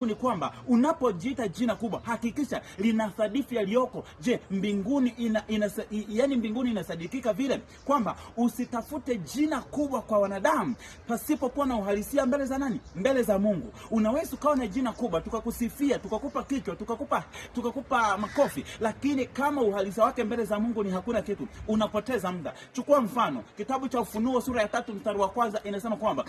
Ni kwamba unapojiita jina kubwa hakikisha lina sadifu yaliyoko. Je, mbinguni yani mbinguni inasadikika vile kwamba usitafute jina kubwa kwa wanadamu pasipokuwa na uhalisia mbele za nani? Mbele za Mungu. Unaweza ukawa na jina kubwa tukakusifia, tukakupa kichwa, tukakupa makofi, lakini kama uhalisia wake mbele za Mungu ni hakuna kitu, unapoteza muda. Chukua mfano, kitabu cha Ufunuo sura ya 3 mstari wa 1 inasema kwamba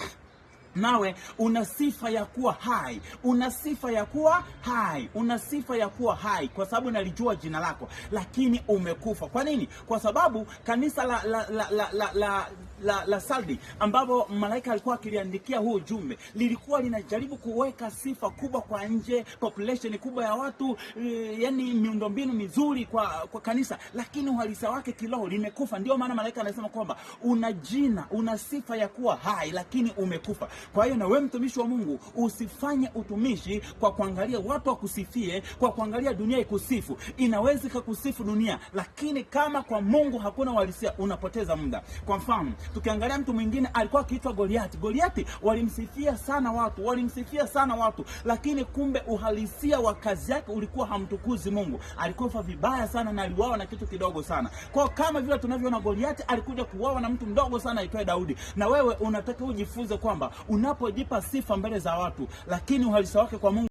nawe una sifa ya kuwa hai, una sifa ya kuwa hai, una sifa ya kuwa hai kwa sababu nalijua jina lako, lakini umekufa. Kwa nini? Kwa sababu kanisa la Sardi ambapo malaika alikuwa akiliandikia huu ujumbe lilikuwa linajaribu kuweka sifa kubwa kwa nje, population kubwa ya watu, yani miundombinu mizuri kwa kanisa, lakini uhalisia wake kiroho limekufa. Ndio maana malaika anasema kwamba una jina, una sifa ya kuwa hai, lakini umekufa. Kwa hiyo na wewe mtumishi wa Mungu usifanye utumishi kwa kuangalia watu wakusifie, kwa kuangalia dunia ikusifu. Inaweza kukusifu dunia, lakini kama kwa Mungu hakuna uhalisia, unapoteza muda. Kwa mfano, tukiangalia mtu mwingine alikuwa akiitwa Goliati. Goliati walimsifia sana watu, lakini kumbe uhalisia wa kazi yake ulikuwa hamtukuzi Mungu. Alikufa vibaya sana na aliuawa na kitu kidogo sana. Kwa kama vile tunavyoona Goliati alikuja kuuawa na mtu mdogo sana aitwaye Daudi. Na wewe unataka ujifunze kwamba unapojipa sifa mbele za watu, lakini uhalisia wake kwa Mungu